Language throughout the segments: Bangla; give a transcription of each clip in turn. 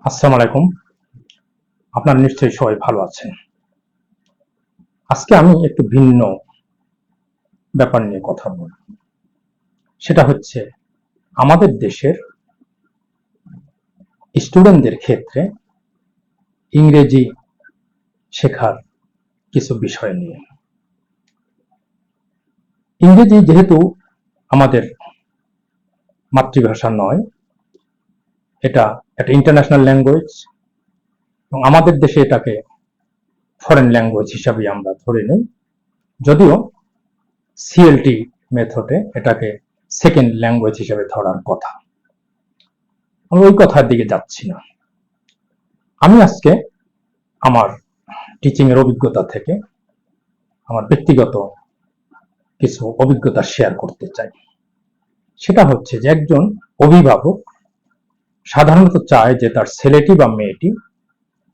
আসসালামু আলাইকুম। আপনারা নিশ্চয়ই সবাই ভালো আছেন। আজকে আমি একটু ভিন্ন ব্যাপার নিয়ে কথা বলব। সেটা হচ্ছে আমাদের দেশের স্টুডেন্টদের ক্ষেত্রে ইংরেজি শেখার কিছু বিষয় নিয়ে। ইংরেজি যেহেতু আমাদের মাতৃভাষা নয়, এটা একটা ইন্টারন্যাশনাল ল্যাঙ্গুয়েজ এবং আমাদের দেশে এটাকে ফরেন ল্যাঙ্গুয়েজ হিসাবে আমরা ধরে নিই। যদিও সিএলটি মেথডে এটাকে সেকেন্ড ল্যাঙ্গুয়েজ হিসেবে ধরার কথা। আমি ওই কথার দিকে যাচ্ছি না। আমি আজকে আমার টিচিং এর অভিজ্ঞতা থেকে আমার ব্যক্তিগত কিছু অভিজ্ঞতা শেয়ার করতে চাই। সেটা হচ্ছে যে একজন অভিভাবক সাধারণত চায় যে তার ছেলেটি বা মেয়েটি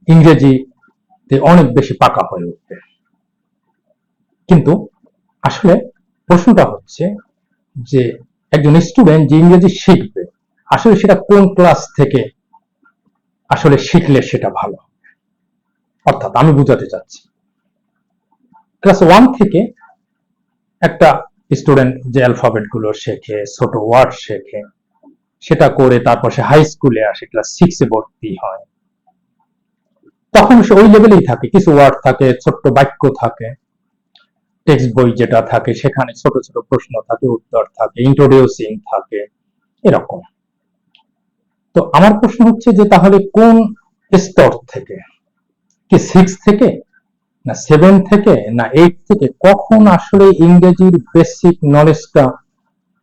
ইংরেজিতে অনেক বেশি পাকা হয়ে উঠবে। কিন্তু আসলে প্রশ্নটা হচ্ছে যে একজন স্টুডেন্ট যে ইংরেজি শিখবে আসলে সেটা কোন ক্লাস থেকে আসলে শিখলে সেটা ভালো। অর্থাৎ আমি বুঝাতে চাচ্ছি, ক্লাস 1 থেকে একটা স্টুডেন্ট যে অ্যালফাবেট গুলো শেখে, ছোট ওয়ার্ড শেখে, সেটা করে তারপর সে হাই স্কুলে আসে, ক্লাস 6 এ ভর্তি হয়, তখন সে ওই লেভেলেই থাকে। কিছু ওয়ার্ড থাকে, ছোট্ট বাক্য থাকে, টেক্সট বই যেটা থাকে সেখানে ছোট ছোট প্রশ্ন থাকে, উত্তর থাকে, ইন্ট্রোডিউসিং থাকে, এরকম। তো আমার প্রশ্ন হচ্ছে যে তাহলে কোন স্তর থেকে, কি 6 থেকে, না 7 থেকে, না 8 থেকে, কখন আসলে ইংরেজির বেসিক নলেজটা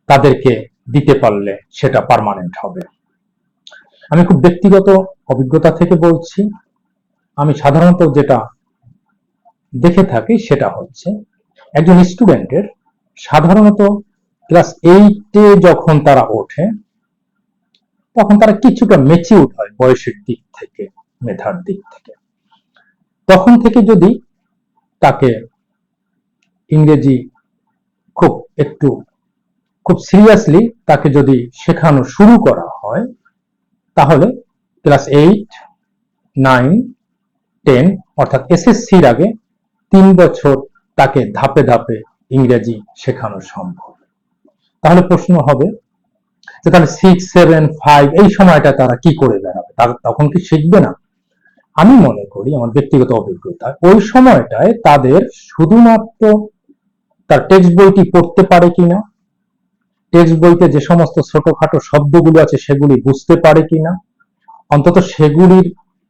তাদেরকে দিতে পারলে সেটা পার্মানেন্ট হবে? আমি খুব ব্যক্তিগত অভিজ্ঞতা থেকে বলছি। আমি সাধারণত যেটা দেখে থাকি সেটা হচ্ছে একজন স্টুডেন্টের সাধারণত ক্লাস 8-এ যখন তারা ওঠে তখন তারা কিছুটা ম্যাচিউরড হয় বয়সের দিক থেকে, মেধার দিক থেকে। তখন থেকে যদি তাকে ইংরেজি খুব একটু খুব সিরিয়াসলি তাকে যদি শেখানো শুরু করা হয়, তাহলে ক্লাস 8, 9, 10 অর্থাৎ এসএসসির আগে 3 বছর তাকে ধাপে ধাপে ইংরেজি শেখানো সম্ভব। তাহলে প্রশ্ন হবে যে তাহলে 6, 7, 5 এই সময়টা তারা কি করে বেড়াবে, তারা তখন কি শিখবে না? আমি মনে করি, আমার ব্যক্তিগত অভিজ্ঞতা, ওই সময়টায় তাদের শুধুমাত্র তার টেক্সট বইটি পড়তে পারে কিনা, টেক্সট বইতে যে সমস্ত ছোটখাটো শব্দগুলো আছে সেগুলি বুঝতে পারে কিনা, অন্তত সেগুলির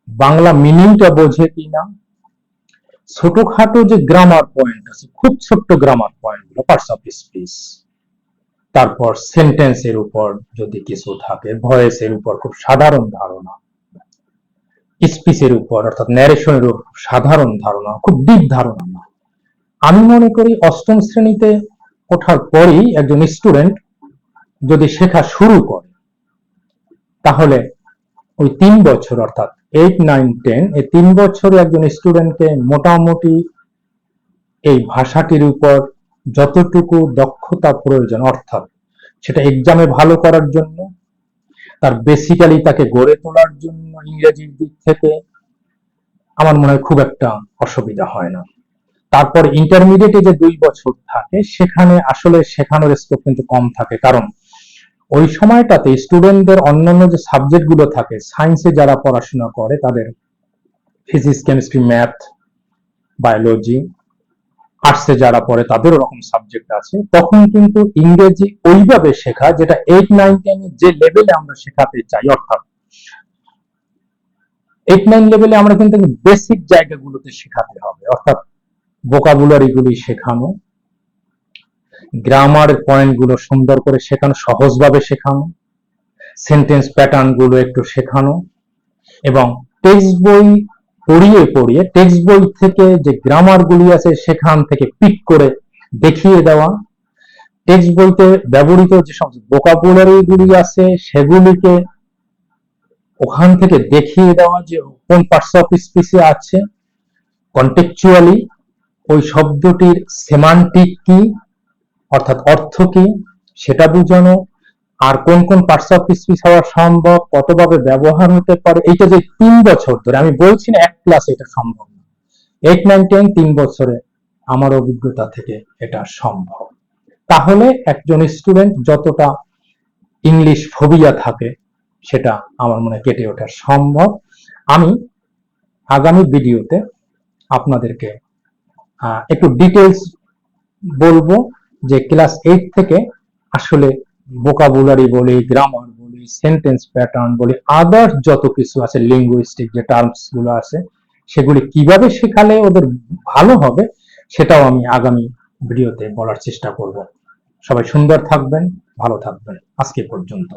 বাংলা মিনিংটা বোঝে কিনা, ছোটখাটো যে গ্রামার পয়েন্ট আছে, খুব ছোট্ট গ্রামার পয়েন্ট গুলো, পার্টস অফ স্পিচ, তারপর সেন্টেন্সের উপর যদি কিছু থাকে, ভয়েসের উপর খুব সাধারণ ধারণা, স্পিচের উপর অর্থাৎ ন্যারেশনের উপর সাধারণ ধারণা, খুব ডিপ ধারণা না। আমি মনে করি 8ম শ্রেণীতে ওঠার পরেই একজন স্টুডেন্ট যদি শেখা শুরু করে, তাহলে ওই 3 বছর অর্থাৎ 8, 9, 10 এই 3 বছরে একজন স্টুডেন্টকে মোটামুটি এই ভাষাটির উপর যতটুকু দক্ষতা প্রয়োজন, অর্থাৎ সেটা এক্সামে ভালো করার জন্য, তার বেসিক্যালি তাকে গড়ে তোলার জন্য ইংরেজির দিক থেকে, আমার মনে হয় খুব একটা অসুবিধা হয় না। তারপর ইন্টারমিডিয়েটে যে 2 বছর থাকে সেখানে আসলে শেখানোর স্কোপ কিন্তু কম থাকে, কারণ ওই সময়টাতে স্টুডেন্টদের অন্যান্য যে সাবজেক্ট গুলো থাকে, সায়েন্সে যারা পড়াশোনা করে তাদের ফিজিক্স, কেমিস্ট্রি, ম্যাথ, বায়োলজি, আর্টসে যারা পড়ে তাদের ওরকম সাবজেক্ট আছে, তখন কিন্তু ইংরেজি ওইভাবে শেখা যেটা 8, 9, 10 যে লেভেলে আমরা শেখাতে চাই, অর্থাৎ 8, 9 লেভেলে আমরা কিন্তু বেসিক জায়গাগুলোতে শেখাতে হবে, অর্থাৎ ভোকাবুলারি গুলি শেখানো, গ্রামার পয়েন্ট গুলো সুন্দর করে শেখানো, সহজভাবে শেখানো, সেন্টেন্স প্যাটার্ন গুলো একটু শেখানো, এবং টেক্সট বই পড়িয়ে পড়িয়ে টেক্সট বই থেকে যে গ্রামার গুলি আছে সেখান থেকে পিক করে দেখিয়ে দেওয়া, টেক্সট বইতে ব্যবহৃত যে সমস্ত ভোকাবুলারি গুলি আছে সেগুলিকে ওখান থেকে দেখিয়ে দেওয়া যে কোন পার্টস অফ স্পিচে আছে, কন্টেক্সচুয়ালি ওই শব্দটির সেমান্টিক কি অর্থাৎ অর্থ কি সেটা বোঝানো, আর কোন কোন পার্টস অফ স্পিচ হওয়া সম্ভব, কতভাবে ব্যবহার হতে পারে, এইটা যে 3 বছর ধরে, আমি বলছি না এক ক্লাসে এটা সম্ভব না, 8, 9, 10 3 বছরে আমার অভিজ্ঞতা থেকে এটা সম্ভব। তাহলে একজন স্টুডেন্ট যতটা ইংলিশ ফোবিয়া থাকে সেটা আমার মনে কেটে ওঠা সম্ভব। আমি আগামী ভিডিওতে আপনাদেরকে একটু ডিটেলস বলবো যে ক্লাস 8 থেকে আসলে ভোকাবুলারি বলি, গ্রামার বলি, সেন্টেন্স প্যাটার্ন বলি, আদার্স যত কিছু আছে, লিঙ্গুইস্টিক যে টার্মস গুলো আছে, সেগুলি কিভাবে শেখালে ওদের ভালো হবে সেটাও আমি আগামী ভিডিওতে বলার চেষ্টা করব। সবাই সুন্দর থাকবেন, ভালো থাকবেন। আজকে পর্যন্ত।